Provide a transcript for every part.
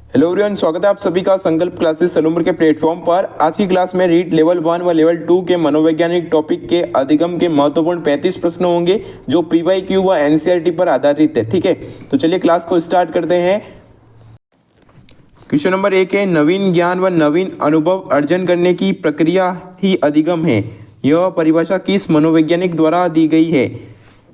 Hello everyone, स्वागत है आप सभी का संकल्प क्लासेस सलूमपुर के प्लेटफॉर्म पर। आज की क्लास में रीड लेवल 1 व लेवल 2 के मनोवैज्ञानिक टॉपिक के अधिगम के महत्वपूर्ण 35 प्रश्न होंगे जो पीवाईक्यू व एनसीईआरटी पर आधारित है। ठीक है, तो चलिए क्लास को स्टार्ट करते हैं। क्वेश्चन नंबर 1 है, नवीन ज्ञान व नवीन अनुभव अर्जन करने की प्रक्रिया ही अधिगम है। यह परिभाषा किस मनोवैज्ञानिक द्वारा दी गई है?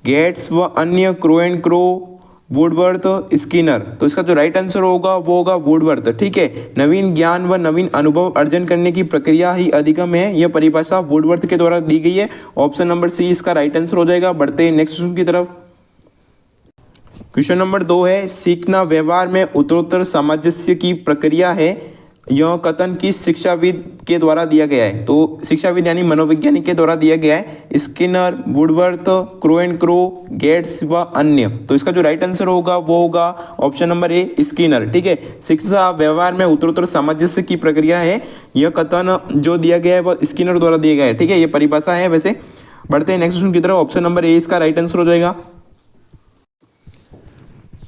गेट्स व अन्य, crow and crow, Woodworth, Skinner. तो इसका जो राइट आंसर होगा वो होगा वुडवर्थ। ठीक है, नवीन ज्ञान व नवीन अनुभव अर्जन करने की प्रक्रिया ही अधिगम है, यह परिभाषा वुडवर्थ के द्वारा दी गई है। ऑप्शन नंबर सी इसका राइट आंसर हो जाएगा। बढ़ते हैं नेक्स्ट क्वेश्चन की तरफ। क्वेश्चन नंबर 2 है, सीखना व्यवहार में उत्तरोत्तर सामंजस्य की प्रक्रिया है। यह कथन किस शिक्षाविद के द्वारा दिया गया है? तो शिक्षाविद यानी मनोवैज्ञानिक के द्वारा दिया गया है। Skinner, Woodworth, Crow and Crow, Gates व अन्य। तो इसका जो राइट आंसर होगा वो होगा ऑप्शन नंबर ए, स्किनर। ठीक है, शिक्षा व्यवहार में उत्तरोत्तर सामंजस्य की प्रक्रिया है, यह कथन जो दिया गया है वह स्किनर द्वारा दिया गया है। ठीक है, ये परिभाषा है वैसे। बढ़ते हैं नेक्स्ट क्वेश्चन की तरफ। ऑप्शन नंबर ए इसका राइट आंसर हो जाएगा।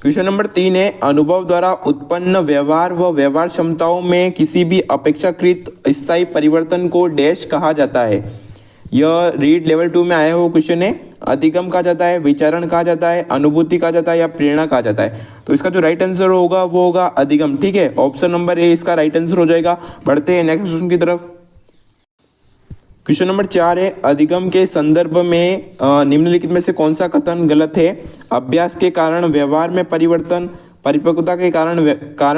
क्वेश्चन नंबर 3 है, अनुभव द्वारा उत्पन्न व्यवहार व व्यवहार क्षमताओं में किसी भी अपेक्षाकृत स्थायी परिवर्तन को डैश कहा जाता है। यह रीड लेवल 2 में आया हुआ क्वेश्चन है। अधिगम कहा जाता है, विचारण कहा जाता है, अनुभूति कहा जाता है या प्रेरणा कहा जाता है। तो इसका जो राइट आंसर होगा वो होगा अधिगम। ठीक है, ऑप्शन नंबर ए इसका राइट आंसर हो जाएगा। बढ़ते हैं नेक्स्ट क्वेश्चन की तरफ। क्वेश्चन नंबर 4 है, अधिगम के संदर्भ में निम्नलिखित में से कौन सा कथन गलत है? अभ्यास के कारण व्यवहार में परिवर्तन, परिपक्वता के कारण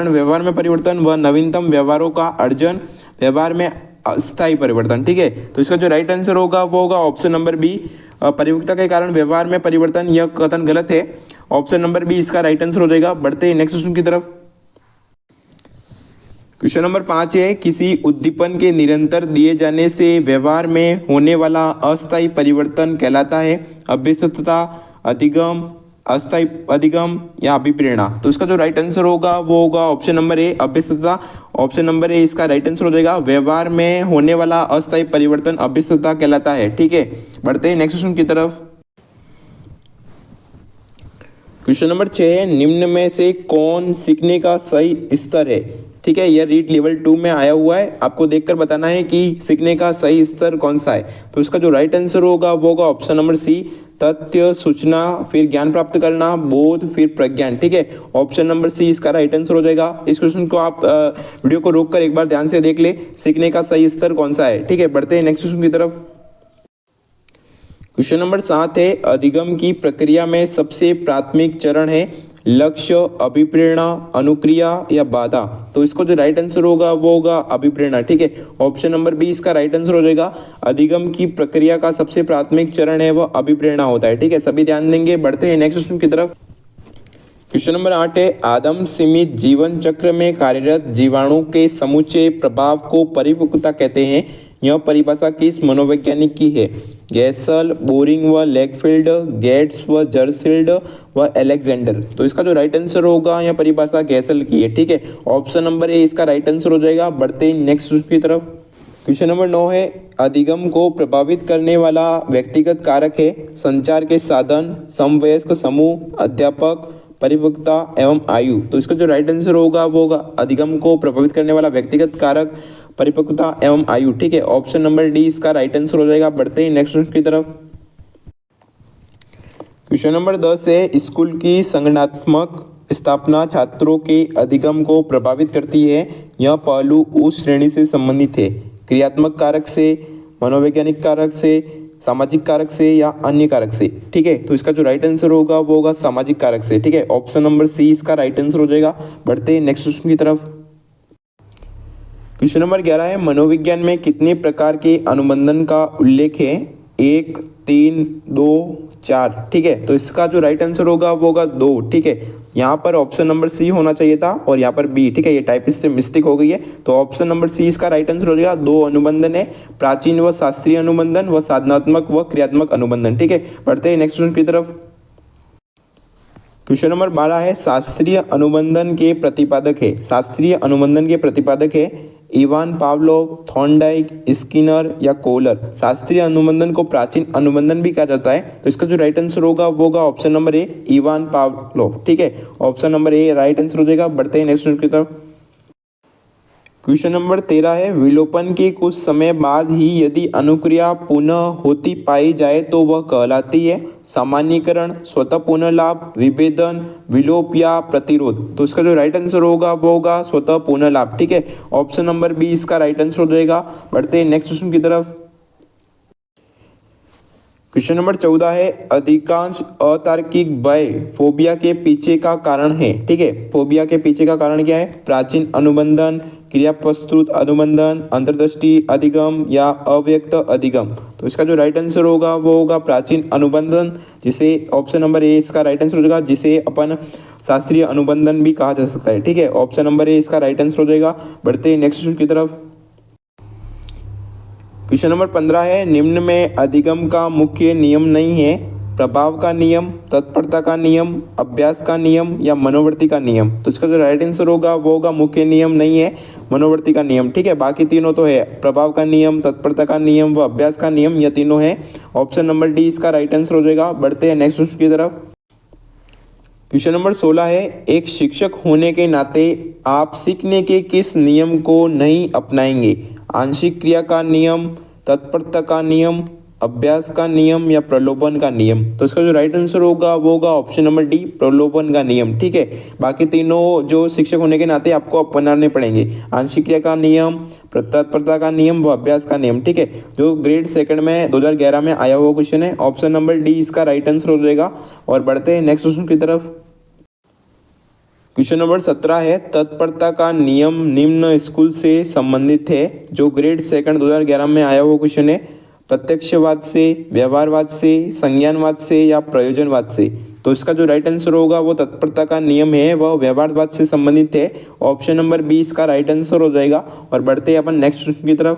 व्यवहार में परिवर्तन व नवीनतम व्यवहारों का अर्जन, व्यवहार में अस्थायी परिवर्तन। ठीक है, तो इसका जो राइट आंसर होगा वो होगा ऑप्शन नंबर बी, परिपक्वता के कारण व्यवहार में परिवर्तन। यह कथन गलत है। ऑप्शन नंबर बी इसका राइट आंसर हो जाएगा। बढ़ते हैं नेक्स्ट क्वेश्चन की तरफ। क्वेश्चन नंबर 5 है, किसी उद्दीपन के निरंतर दिए जाने से व्यवहार में होने वाला अस्थायी परिवर्तन कहलाता है। अभ्यस्तता, अधिगम, अस्थायी अधिगम या अभिप्रेरणा। तो इसका जो राइट आंसर होगा वो होगा ऑप्शन नंबर ए, अभ्यस्तता। ऑप्शन नंबर ए इसका राइट आंसर हो जाएगा। व्यवहार में होने वाला अस्थायी परिवर्तन अभ्यस्तता कहलाता है। ठीक है, बढ़ते हैं नेक्स्ट क्वेश्चन की तरफ। क्वेश्चन नंबर 6 है, निम्न में से कौन सीखने का सही स्तर है? ठीक है, यह रीड लेवल 2 में आया हुआ है। आपको देखकर बताना है कि सीखने का सही स्तर कौन सा है। तो इसका जो राइट आंसर होगा वो होगा ऑप्शन नंबर सी, तथ्य, सूचना, फिर ज्ञान प्राप्त करना, बोध, फिर प्रज्ञान। ठीक है, ऑप्शन नंबर सी इसका राइट आंसर हो जाएगा। इस क्वेश्चन को आप वीडियो को रोक कर एक बार ध्यान से देख ले, सीखने का सही स्तर कौन सा है। ठीक है, बढ़ते हैं नेक्स्ट क्वेश्चन की तरफ। क्वेश्चन नंबर 7 है, अधिगम की प्रक्रिया में सबसे प्राथमिक चरण है लक्ष्य, अभिप्रेरणा, अनुक्रिया या बाधा। तो इसको जो राइट आंसर होगा वो होगा अभिप्रेरणा। ठीक है, ऑप्शन नंबर बी इसका राइट आंसर हो जाएगा। अधिगम की प्रक्रिया का सबसे प्राथमिक चरण है वह अभिप्रेरणा होता है। ठीक है, सभी ध्यान देंगे। बढ़ते हैं नेक्स्ट क्वेश्चन की तरफ। क्वेश्चन नंबर 8 है, आदम सीमित जीवन चक्र में कार्यरत जीवाणु के समूचे प्रभाव को परिपक्वता कहते हैं। यह परिभाषा किस मनोवैज्ञानिक की है? गैसल, बोरिंग व लेगफील्ड, गेट्स व जर्सील्ड व एलेक्जेंडर। तो इसका जो राइट आंसर होगा यह परिभाषा गैसल की है। ठीक है, ऑप्शन नंबर ए इसका राइट आंसर हो जाएगा। बढ़ते हैं नेक्स्ट की तरफ। क्वेश्चन नंबर 9 है, अधिगम को प्रभावित करने वाला व्यक्तिगत कारक है संचार के साधन, समवयस्क समूह, अध्यापक, परिपक्वता एवं आयु। तो इसका जो राइट आंसर होगा वो होगा अधिगम को प्रभावित करने वाला व्यक्तिगत कारक, परिपक्वता एवं आयु। ठीक है, ऑप्शन नंबर डी इसका राइट आंसर हो जाएगा। बढ़ते हैं नेक्स्ट की तरफ। क्वेश्चन नंबर 10 है, स्कूल की संगठनात्मक स्थापना छात्रों के अधिगम को प्रभावित करती है। यह पहलू उस श्रेणी से संबंधित है क्रियात्मक कारक से, मनोवैज्ञानिक कारक से, सामाजिक कारक से या अन्य कारक से। ठीक है, तो इसका जो राइट आंसर होगा वो होगा सामाजिक कारक से। ठीक है, ऑप्शन नंबर सी इसका राइट आंसर हो जाएगा। बढ़ते हैं नेक्स्ट क्वेश्चन की तरफ। क्वेश्चन नंबर 11 है, मनोविज्ञान में कितने प्रकार के अनुबंधन का उल्लेख है? 1, 3, 2, 4। ठीक है, तो इसका जो राइट आंसर होगा वो होगा 2। ठीक है, यहाँ पर ऑप्शन नंबर सी होना चाहिए था और यहाँ पर बी। ठीक है, ये टाइपिस्ट से मिस्टेक हो गई है। तो ऑप्शन नंबर सी इसका राइट आंसर हो जाएगा। 2 अनुबंधन है, प्राचीन व शास्त्रीय अनुबंधन व साधनात्मक व क्रियात्मक अनुबंधन। ठीक है, बढ़ते हैं नेक्स्ट की तरफ। क्वेश्चन नंबर 12 है, शास्त्रीय अनुबंधन के प्रतिपादक है। शास्त्रीय अनुबंधन के प्रतिपादक है इवान पावलोव, थॉर्नडाइक, स्किनर या कोहलर। शास्त्रीय अनुबंधन को प्राचीन अनुबंधन भी कहा जाता है। तो इसका जो राइट आंसर होगा वो होगा ऑप्शन नंबर ए, इवान पावलोव। ठीक है, ऑप्शन नंबर ए राइट आंसर हो जाएगा। बढ़ते हैं नेक्स्ट की तरफ। क्वेश्चन नंबर 13 है, विलोपन के कुछ समय बाद ही यदि अनुक्रिया पुनः होती पाई जाए तो वह कहलाती है सामान्यीकरण, स्वतः पुनः लाभ, विभेदन, विलोप या प्रतिरोध। तो इसका जो राइट आंसर होगा वो होगा स्वतः पुनः लाभ। ठीक है, ऑप्शन नंबर बी इसका राइट आंसर हो जाएगा। बढ़ते हैं नेक्स्ट क्वेश्चन की तरफ। क्वेश्चन नंबर 14 है, अधिकांश अतार्किक भय फोबिया के पीछे का कारण है। ठीक है, फोबिया के पीछे का कारण क्या है? प्राचीन अनुबंधन, क्रिया प्रस्तुत अनुबंधन, अंतर्दृष्टि अधिगम या अव्यक्त अधिगम। तो इसका जो राइट आंसर होगा वो होगा प्राचीन अनुबंधन, जिसे ऑप्शन नंबर ए इसका राइट आंसर हो जाएगा, जिसे अपन शास्त्रीय अनुबंधन भी कहा जा सकता है। ठीक है, ऑप्शन नंबर ए इसका राइट आंसर हो जाएगा। बढ़ते हैं नेक्स्ट क्वेश्चन की तरफ। क्वेश्चन नंबर 15 है, निम्न में अधिगम का मुख्य नियम नहीं है? प्रभाव का नियम, तत्परता का नियम, अभ्यास का नियम या मनोवृत्ति का नियम। तो इसका जो राइट आंसर होगा वो होगा मुख्य नियम नहीं है, मनोवृत्ति का नियम। ठीक है, बाकी तीनों तो है, प्रभाव का नियम, तत्परता का नियम व अभ्यास का नियम, यह तीनों है। ऑप्शन नंबर डी इसका राइट आंसर हो जाएगा। बढ़ते हैं नेक्स्ट क्वेश्चन की तरफ। क्वेश्चन नंबर 16 है, एक शिक्षक होने के नाते आप सीखने के किस नियम को नहीं अपनाएंगे? आंशिक क्रिया का नियम, तत्परता का नियम, अभ्यास का नियम या प्रलोभन का नियम। तो इसका जो राइट आंसर होगा वो होगा ऑप्शन नंबर डी, प्रलोभन का नियम। ठीक है, बाकी तीनों जो शिक्षक होने के नाते आपको अपनाने पड़ेंगे, आंशिक क्रिया का नियम, तत्परता का नियम व अभ्यास का नियम। ठीक है, जो ग्रेड सेकंड में 2011 में आया हुआ क्वेश्चन है। ऑप्शन नंबर डी इसका राइट आंसर हो जाएगा। और बढ़ते हैं नेक्स्ट क्वेश्चन की तरफ। क्वेश्चन नंबर 17 है, तत्परता का नियम निम्न स्कूल से संबंधित है। जो ग्रेड सेकंड 2011 में आया हुआ क्वेश्चन है, प्रत्यक्षवाद से, व्यवहारवाद से, संज्ञानवाद से या प्रयोजनवाद से। तो इसका जो राइट आंसर होगा वो तत्परता का नियम है, वह व्यवहारवाद से संबंधित है। ऑप्शन नंबर बी इसका राइट आंसर हो जाएगा। और बढ़ते हैं अपन नेक्स्ट क्वेश्चन की तरफ।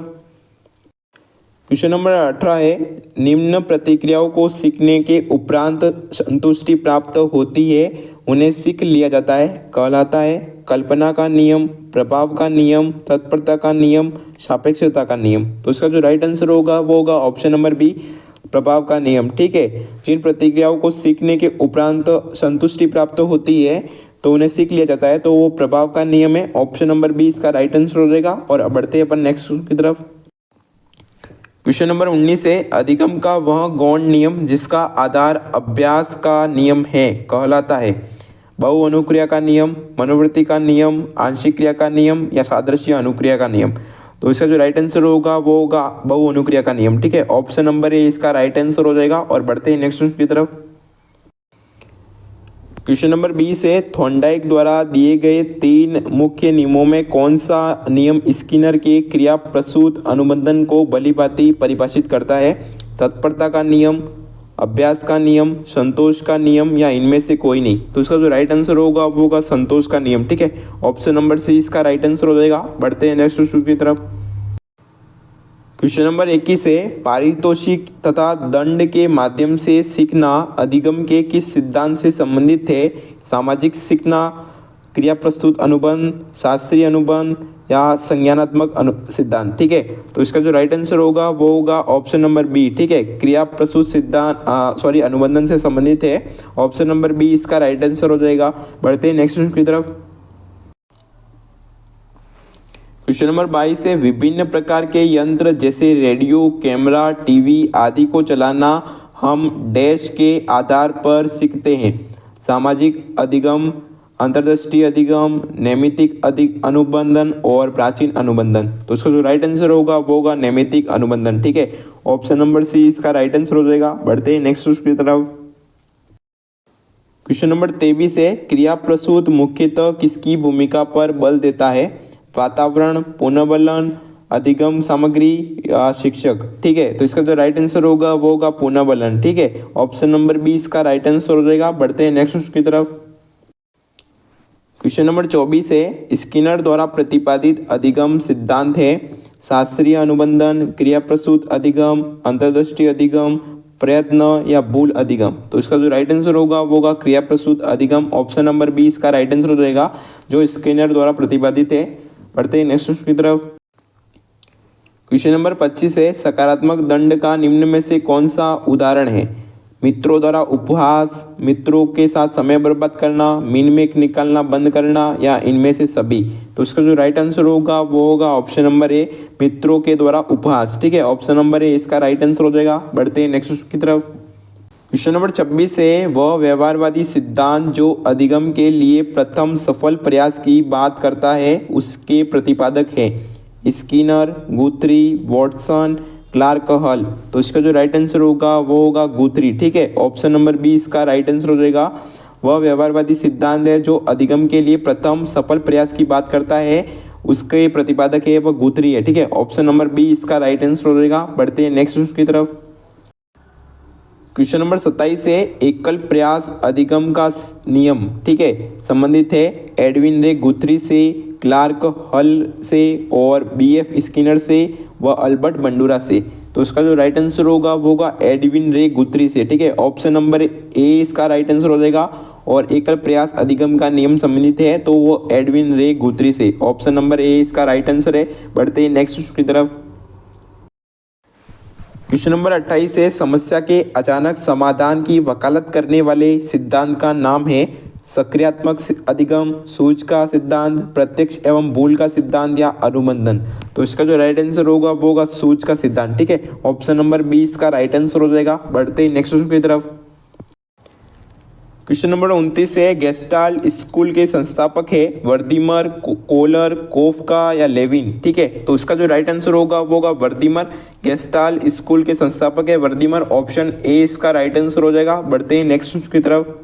क्वेश्चन नंबर 18 है, निम्न प्रतिक्रियाओं को सीखने के उपरांत संतुष्टि प्राप्त होती है, उन्हें सीख लिया जाता है, कहलाता है कल्पना का नियम, प्रभाव का नियम, तत्परता का नियम, सापेक्षता का नियम। तो इसका जो राइट आंसर होगा वो होगा ऑप्शन नंबर बी, प्रभाव का नियम। ठीक है, जिन प्रतिक्रियाओं को सीखने के उपरांत संतुष्टि प्राप्त होती है तो उन्हें सीख लिया जाता है, तो वो प्रभाव का नियम है। ऑप्शन नंबर बी इसका राइट आंसर हो जाएगा। और बढ़ते हैं अपन नेक्स्ट की तरफ। क्वेश्चन नंबर 19 है, अधिगम का वह गौण नियम जिसका आधार अभ्यास का नियम है, कहलाता है बहु अनुक्रिया का नियम, मनोवृत्ति का नियम, आंशिक क्रिया का नियम या सादृश्य अनुक्रिया का नियम। तो इसका जो राइट आंसर होगा वो होगा बहु अनुक्रिया का नियम। ठीक है, ऑप्शन नंबर ए इसका राइट आंसर हो जाएगा। और बढ़ते हैं नेक्स्ट की तरफ। क्वेश्चन नंबर 20 है, थॉर्नडाइक द्वारा दिए गए 3 मुख्य नियमों में कौन सा नियम स्किनर के क्रिया प्रसूत अनुबंधन को भलीभांति परिभाषित करता है? तत्परता का नियम, अभ्यास का नियम, संतोष का नियम या इनमें से कोई नहीं। तो इसका जो राइट आंसर होगा वो होगा संतोष का नियम। ठीक है, ऑप्शन नंबर सी इसका राइट आंसर हो जाएगा। बढ़ते हैं नेक्स्ट क्वेश्चन की तरफ। क्वेश्चन नंबर 21 है, पारितोषिक तथा दंड के माध्यम से सीखना अधिगम के किस सिद्धांत से संबंधित है? सामाजिक सीखना, क्रिया प्रस्तुत अनुबंध, शास्त्रीय अनुबंध या संज्ञानात्मक सिद्धांत। ठीक है, तो इसका जो राइट आंसर होगा वो होगा ऑप्शन नंबर बी। ठीक है, क्रिया प्रस्तुत सिद्धांत अनुबंधन से संबंधित है। ऑप्शन नंबर बी इसका राइट आंसर हो जाएगा। बढ़ते हैं नेक्स्ट की तरफ। क्वेश्चन नंबर 22 है, विभिन्न प्रकार के यंत्र जैसे रेडियो, कैमरा, टीवी आदि को चलाना हम डैश के आधार पर सीखते हैं? सामाजिक अधिगम, अंतर्दृष्टि अधिगम, नैमित्तिक अनुबंधन और प्राचीन अनुबंधन। तो इसका जो राइट आंसर होगा वो होगा नैमित्तिक अनुबंधन। ठीक है, ऑप्शन नंबर सी इसका राइट आंसर हो जाएगा। बढ़ते हैं नेक्स्ट की तरफ। क्वेश्चन नंबर 23 है, क्रिया प्रसूत मुख्यतः किसकी भूमिका पर बल देता है? वातावरण, पुनर्बलन, अधिगम सामग्री या शिक्षक। ठीक है, तो इसका जो राइट आंसर होगा वो होगा पुनर्बलन। ठीक है, ऑप्शन नंबर बी इसका राइट आंसर हो जाएगा। बढ़ते हैं नेक्स्ट की तरफ। क्वेश्चन नंबर 24 है, स्किनर द्वारा प्रतिपादित अधिगम सिद्धांत है शास्त्रीय अनुबंधन, क्रिया प्रसूत अधिगम, अंतर्दृष्टि अधिगम, प्रयत्न या भूल अधिगम। तो इसका जो राइट आंसर होगा वो होगा क्रिया प्रसूत अधिगम। ऑप्शन नंबर बी इसका राइट आंसर हो जाएगा, जो स्किनर द्वारा प्रतिपादित है। बढ़ते हैं नेक्स्ट की तरफ। क्वेश्चन नंबर 25 है, सकारात्मक दंड का निम्न में से कौन सा उदाहरण है? मित्रों द्वारा उपहास, मित्रों के साथ समय बर्बाद करना, मिनमेक निकालना बंद करना, या इनमें से सभी। तो इसका जो राइट आंसर होगा वो होगा ऑप्शन नंबर ए, मित्रों के द्वारा उपहास। ठीक है, ऑप्शन नंबर ए इसका राइट आंसर हो जाएगा। बढ़ते हैं नेक्स्ट की तरफ। क्वेश्चन नंबर 26 है, वह व्यवहारवादी सिद्धांत जो अधिगम के लिए प्रथम सफल प्रयास की बात करता है उसके प्रतिपादक है स्किनर, गुथरी, वॉटसन, क्लार्क, हल। तो इसका जो राइट आंसर होगा वो होगा गुथरी। ठीक है, ऑप्शन नंबर बी इसका राइट आंसर हो जाएगा। वह व्यवहारवादी सिद्धांत है जो अधिगम के लिए प्रथम सफल प्रयास की बात करता है उसके प्रतिपादक है वह गुथरी है। ठीक है, ऑप्शन नंबर बी इसका राइट आंसर हो जाएगा। बढ़ते हैं नेक्स्ट की तरफ। क्वेश्चन नंबर 27 है, एकल प्रयास अधिगम का नियम, ठीक है, संबंधित है एडविन रे गुथरी से, क्लार्क हल से, और बीएफ स्किनर से व अल्बर्ट बंडूरा से। तो इसका जो राइट आंसर होगा वो होगा एडविन रे गुथरी से। ठीक है, ऑप्शन नंबर ए इसका राइट आंसर हो जाएगा। और एकल प्रयास अधिगम का नियम संबंधित है तो वो एडविन रे गुथरी से। ऑप्शन नंबर ए इसका राइट आंसर है। बढ़ते हैं नेक्स्ट की तरफ। क्वेश्चन नंबर 28 है, समस्या के अचानक समाधान की वकालत करने वाले सिद्धांत का नाम है सक्रियात्मक अधिगम, सूझ का सिद्धांत, प्रत्यक्ष एवं भूल का सिद्धांत, या अनुबंधन। तो इसका जो राइट आंसर होगा वो होगा सूझ का सिद्धांत। ठीक है, ऑप्शन नंबर बी इसका राइट आंसर हो जाएगा। बढ़ते ही नेक्स्ट की तरफ। क्वेश्चन नंबर 29 है, गेस्टाल्ट स्कूल के संस्थापक है वर्दीमर, कोलर, कोफका, या लेविन। ठीक है, तो इसका जो राइट आंसर होगा वो होगा वर्दीमर। गेस्टाल्ट स्कूल के संस्थापक है वर्दीमर। ऑप्शन ए इसका राइट आंसर हो जाएगा। बढ़ते हैं नेक्स्ट की तरफ।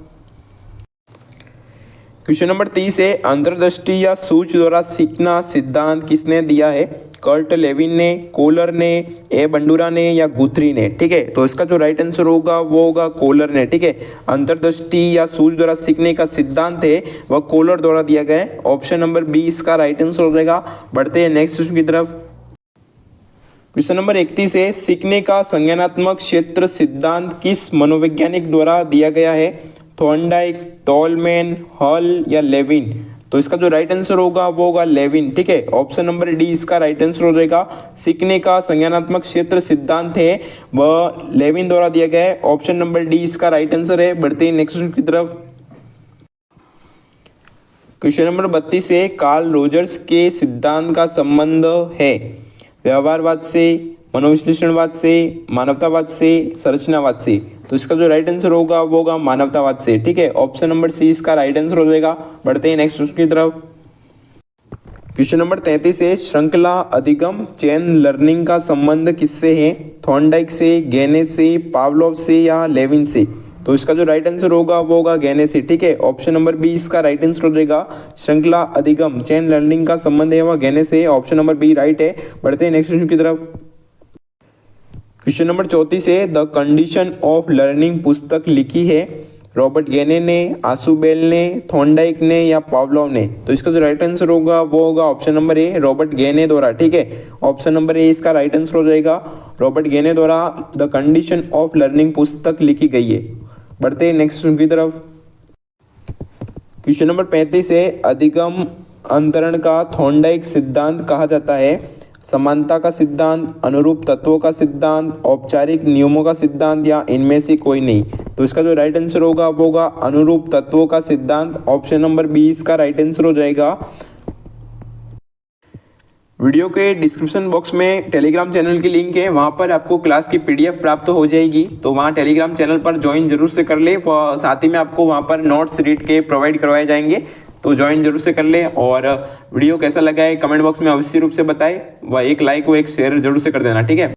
क्वेश्चन नंबर 30 है, अंतर्दृष्टि या सूझ द्वारा सीखना सिद्धांत किसने दिया है? कर्ट लेविन ने, कोलर ने, ए बंडूरा ने, या गुथरी ने। ठीक है, तो इसका जो राइट आंसर होगा वो होगा कोलर ने। ठीक है, अंतर्दृष्टि या सूझ द्वारा सीखने का सिद्धांत है वह कोलर द्वारा दिया गया है। ऑप्शन नंबर बी इसका राइट आंसर हो जाएगा। बढ़ते हैं नेक्स्ट की तरफ। क्वेश्चन नंबर 31 है, सीखने का संज्ञानात्मक क्षेत्र सिद्धांत किस मनोवैज्ञानिक द्वारा दिया गया है? थॉर्नडाइक, टॉलमैन, हल, या लेविन। तो इसका जो राइट आंसर होगा वो होगा लेविन। ठीक है, ऑप्शन नंबर डी इसका राइट आंसर हो जाएगा। सीखने का संज्ञानात्मक क्षेत्र सिद्धांत है वह लेविन द्वारा दिया गया है। ऑप्शन नंबर डी इसका राइट आंसर है। बढ़ते हैं नेक्स्ट की तरफ। क्वेश्चन नंबर 32 है, कार्ल रोजर्स के सिद्धांत का संबंध है व्यवहारवाद से, मनोविश्लेषणवाद से, मानवतावाद से, संरचनावाद से। तो इसका जो राइट आंसर होगा वो होगा मानवतावाद से। ठीक है, ऑप्शन नंबर सी इसका राइट आंसर हो जाएगा। बढ़ते हैं नेक्स्ट की तरफ। क्वेश्चन नंबर 33 है, श्रृंखला अधिगम चेन लर्निंग का संबंध किससे है? थॉर्नडाइक से, गेने से, पावलोव से, या लेविन से। तो इसका जो राइट आंसर होगा वो होगा गेने से। ठीक है, ऑप्शन नंबर बी इसका राइट आंसर हो जाएगा। श्रृंखला अधिगम चेन लर्निंग का संबंध है वह गेने से। ऑप्शन नंबर बी राइट है। बढ़ते हैं नेक्स्ट की तरफ। क्वेश्चन नंबर 34 है, द कंडीशन ऑफ लर्निंग पुस्तक लिखी है रॉबर्ट गेने ने, आसुबेल ने, थॉर्नडाइक ने, या पावलोव ने। तो इसका जो राइट आंसर होगा वो होगा ऑप्शन नंबर ए, रॉबर्ट गेने द्वारा। ठीक है, ऑप्शन नंबर ए इसका राइट आंसर हो जाएगा। रॉबर्ट गेने द्वारा द कंडीशन ऑफ लर्निंग पुस्तक लिखी गई है। बढ़ते हैं नेक्स्ट की तरफ। क्वेश्चन नंबर 35 है, अधिगम अंतरण का थॉर्नडाइक सिद्धांत कहा जाता है समानता का सिद्धांत, अनुरूप तत्वों का सिद्धांत, औपचारिक नियमों का सिद्धांत, या इनमें से कोई नहीं। तो इसका जो राइट आंसर होगा वो होगा अनुरूप तत्वों का सिद्धांत। ऑप्शन नंबर बी इसका राइट आंसर हो जाएगा। वीडियो के डिस्क्रिप्शन बॉक्स में टेलीग्राम चैनल की लिंक है, वहाँ पर आपको क्लास की पीडीएफ प्राप्त हो जाएगी। तो वहाँ टेलीग्राम चैनल पर ज्वाइन जरूर से कर ले। साथ ही में आपको वहाँ पर नोट्स रीड के प्रोवाइड करवाए जाएंगे, तो ज्वाइन जरूर से कर ले। और वीडियो कैसा लगा है कमेंट बॉक्स में अवश्य रूप से बताएं। वह एक लाइक व एक शेयर जरूर से कर देना। ठीक है।